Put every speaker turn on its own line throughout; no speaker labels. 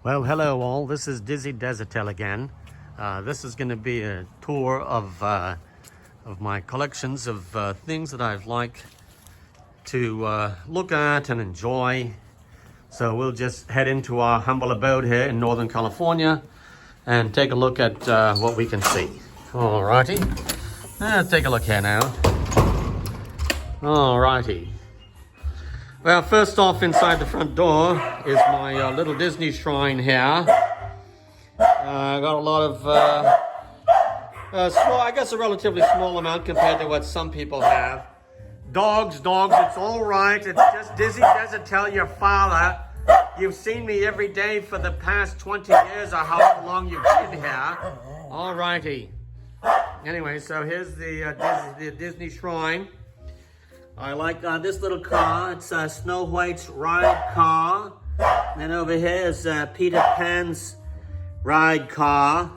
Well, hello all. This is Dizzy Dezatell again. This is going to be a tour of my collections of things that I've liked to look at and enjoy. So we'll just head into our humble abode here in Northern California and take a look at what we can see. Alrighty. Let's take a look here now. Alrighty. Well, first off, inside the front door is my little Disney shrine here. Got a lot of, small, I guess a relatively small amount compared to what some people have. Dogs, it's all right. It's just Dizzy Dezatell, your father. You've seen me every day for the past 20 years or however long you've been here. All righty. Anyway, so here's the Disney shrine. I like this little car. It's Snow White's ride car. And over here is Peter Pan's ride car.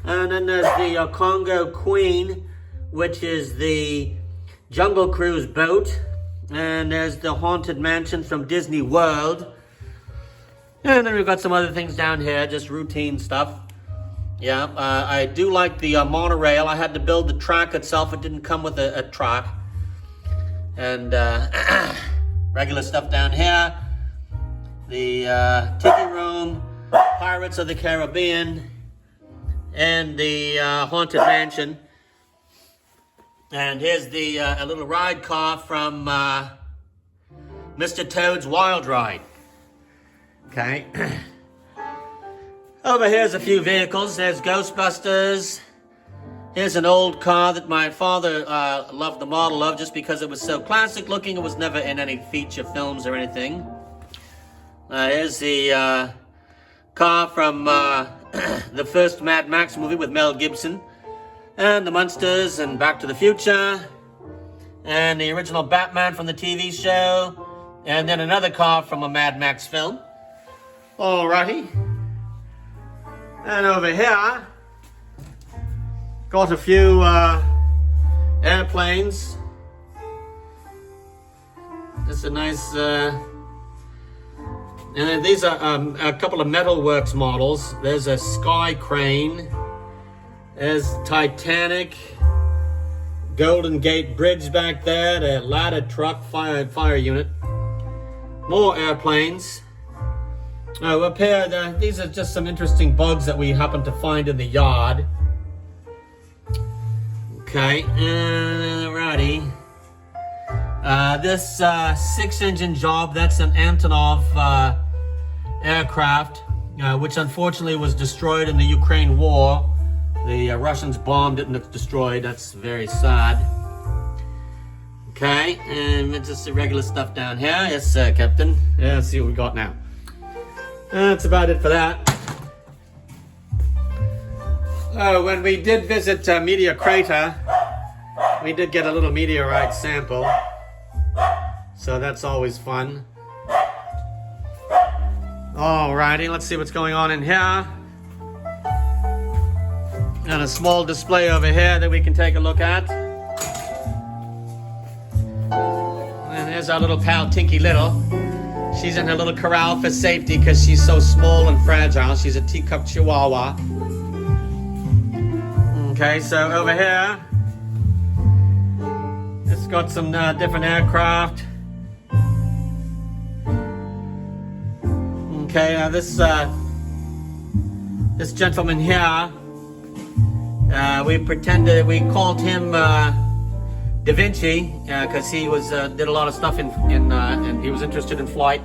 And then there's the Congo Queen, which is the Jungle Cruise boat. And there's the Haunted Mansion from Disney World. And then we've got some other things down here, just routine stuff. Yeah, I do like the monorail. I had to build the track itself. It didn't come with a track. And regular stuff down here. The Tiki Room, Pirates of the Caribbean, and the Haunted Mansion. And here's the a little ride car from Mr. Toad's Wild Ride. Okay. Over here's a few vehicles. There's Ghostbusters. Here's an old car that my father loved the model of just because it was so classic looking. It was never in any feature films or anything. Here's the car from the first Mad Max movie with Mel Gibson. And the Munsters and Back to the Future. And the original Batman from the TV show. And then another car from a Mad Max film. Alrighty. And over here, got a few airplanes. Just a nice, and these are a couple of Metalworks models. There's a Sky Crane. There's Titanic. Golden Gate Bridge back there. The ladder truck fire unit. More airplanes. Oh, up here, these are just some interesting bugs that we happen to find in the yard. Okay, alrighty. This 6-engine job, that's an Antonov aircraft, which unfortunately was destroyed in the Ukraine war. The Russians bombed it and it's destroyed. That's very sad. Okay, and it's just the regular stuff down here. Yes, Captain. Yeah, let's see what we got now. That's about it for that. When we did visit Meteor Crater, we did get a little meteorite sample. So that's always fun. Alrighty, let's see what's going on in here. And a small display over here that we can take a look at. And there's our little pal Tinky Little. She's in her little corral for safety because she's so small and fragile. She's a teacup chihuahua. Okay, so over here, it's got some different aircraft. Okay, this gentleman here, we called him Da Vinci because he did a lot of stuff and he was interested in flight.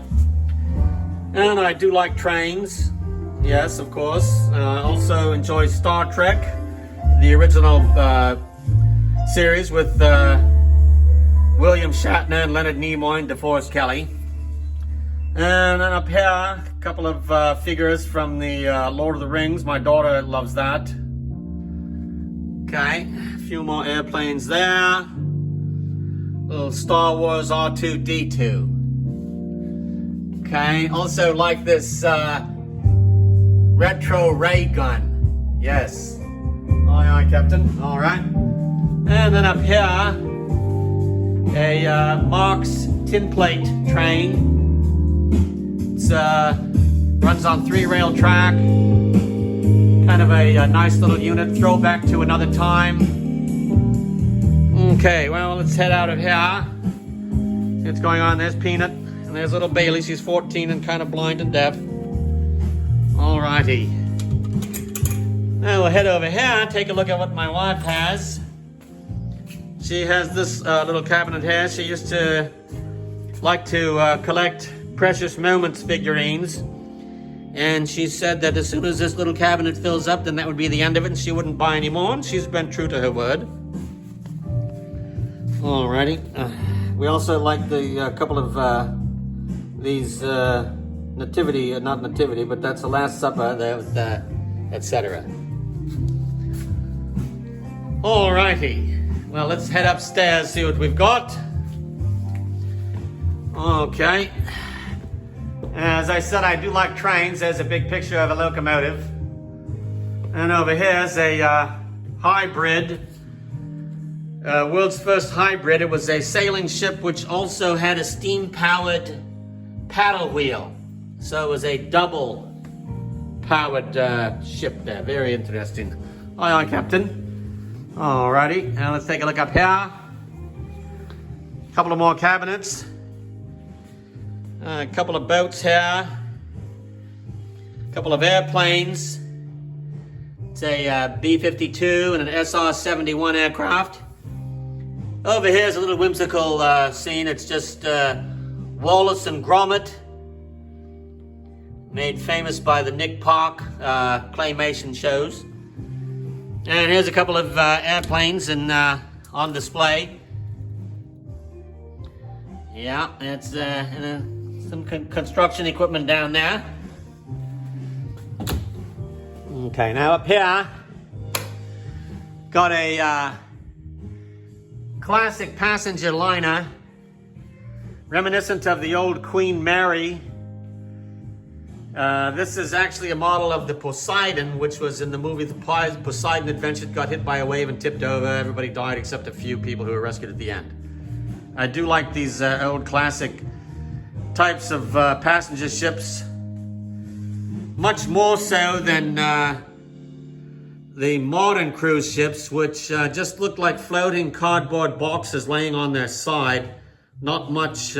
And I do like trains, yes, of course. Also enjoy Star Trek, the original series with William Shatner and Leonard Nimoy and DeForest Kelley. And then up here, a couple of figures from the Lord of the Rings. My daughter loves that. Okay, a few more airplanes there. Little Star Wars R2-D2. Okay, also like this retro ray gun. Yes. Aye, aye, Captain. All right. And then up here, a Marx tin plate train. It's Runs on 3-rail track. Kind of a nice little unit, throwback to another time. Okay, well, let's head out of here. See what's going on. There's Peanut, and there's little Bailey. She's 14 and kind of blind and deaf. Alrighty. Now we'll head over here, take a look at what my wife has. She has this little cabinet here. She used to like to collect Precious Moments figurines. And she said that as soon as this little cabinet fills up, then that would be the end of it, and she wouldn't buy any more, and she's been true to her word. Alrighty. We also like the couple of these nativity, not nativity, but that's the Last Supper, etc. Alrighty. Well, let's head upstairs, see what we've got. Okay. As I said, I do like trains. There's a big picture of a locomotive. And over here's a hybrid. World's first hybrid. It was a sailing ship which also had a steam-powered paddle wheel. So it was a double-powered ship there. Very interesting. Aye, aye, Captain. Alrighty. Now let's take a look up here. A couple of more cabinets. A couple of boats here, a couple of airplanes. It's a B-52 and an SR-71 aircraft. Over here is a little whimsical scene. It's just Wallace and Gromit, made famous by the Nick Park claymation shows. And here's a couple of airplanes on display. Yeah, it's some construction equipment down there. Okay, now up here, got a classic passenger liner, reminiscent of the old Queen Mary. This is actually a model of the Poseidon, which was in the movie The Poseidon Adventure. It got hit by a wave and tipped over. Everybody died except a few people who were rescued at the end. I do like these old classic types of passenger ships, much more so than the modern cruise ships, which just look like floating cardboard boxes laying on their side. Not much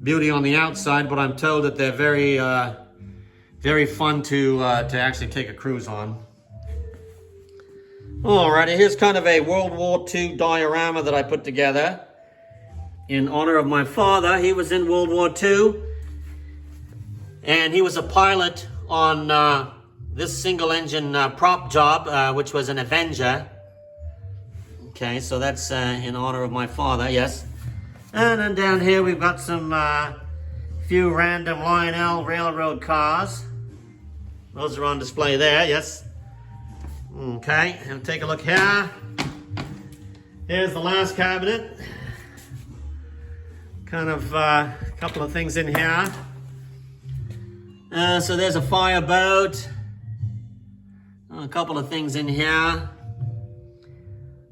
beauty on the outside, but I'm told that they're very, very fun to actually take a cruise on. Alrighty, here's kind of a World War II diorama that I put together in honor of my father. He was in World War II, and he was a pilot on this single-engine prop job, which was an Avenger. Okay, so that's in honor of my father, yes. And then down here we've got some few random Lionel Railroad cars. Those are on display there, yes. Okay, and take a look here. Here's the last cabinet. Kind of a couple of things in here. So there's a fireboat. A couple of things in here.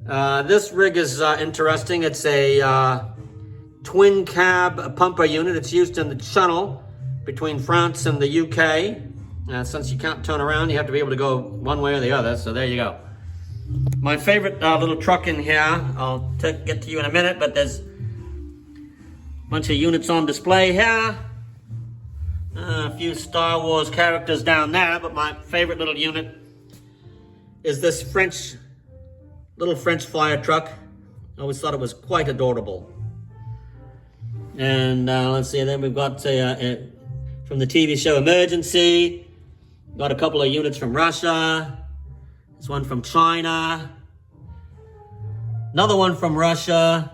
This rig is interesting. It's a twin cab pumper unit. It's used in the channel between France and the UK. Since you can't turn around, you have to be able to go one way or the other. So there you go. My favorite little truck in here, I'll get to you in a minute, but there's bunch of units on display here. A few Star Wars characters down there, but my favorite little unit is this little French fire truck. I always thought it was quite adorable. And let's see, then we've got from the TV show Emergency. Got a couple of units from Russia. This one from China. Another one from Russia.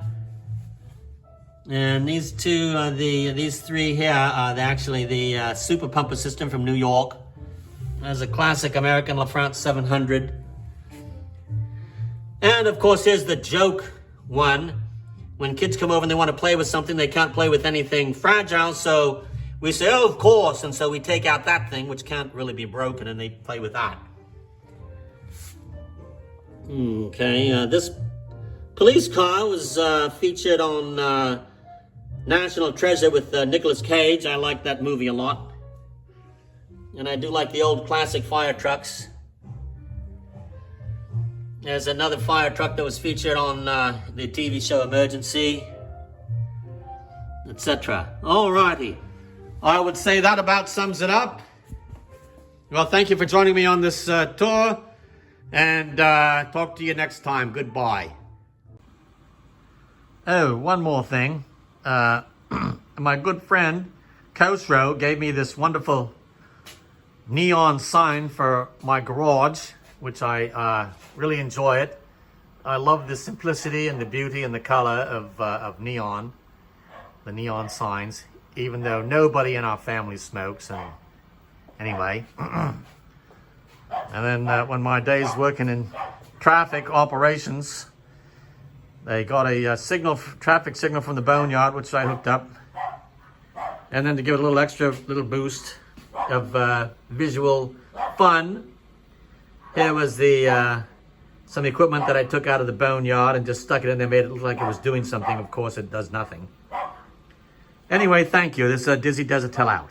And these two, these three here are actually the super pumper system from New York. There's a classic American LaFrance 700. And of course, here's the joke one. When kids come over and they want to play with something, they can't play with anything fragile, so we say, oh, of course, and so we take out that thing, which can't really be broken, and they play with that. Okay, this police car was featured on National Treasure with Nicolas Cage. I like that movie a lot. And I do like the old classic fire trucks. There's another fire truck that was featured on the TV show Emergency, etc. Alrighty. I would say that about sums it up. Well, thank you for joining me on this tour, and talk to you next time. Goodbye. Oh, one more thing. My good friend, Khosrow, gave me this wonderful neon sign for my garage, which I really enjoy it. I love the simplicity and the beauty and the color of neon, the neon signs, even though nobody in our family smokes. And anyway, and then when my days working in traffic operations, they got a traffic signal from the boneyard, which I hooked up. And then to give it a little extra little boost of visual fun, here was the some equipment that I took out of the boneyard and just stuck it in there, made it look like it was doing something. Of course, it does nothing. Anyway, thank you. This is Dizzy Dezatell out.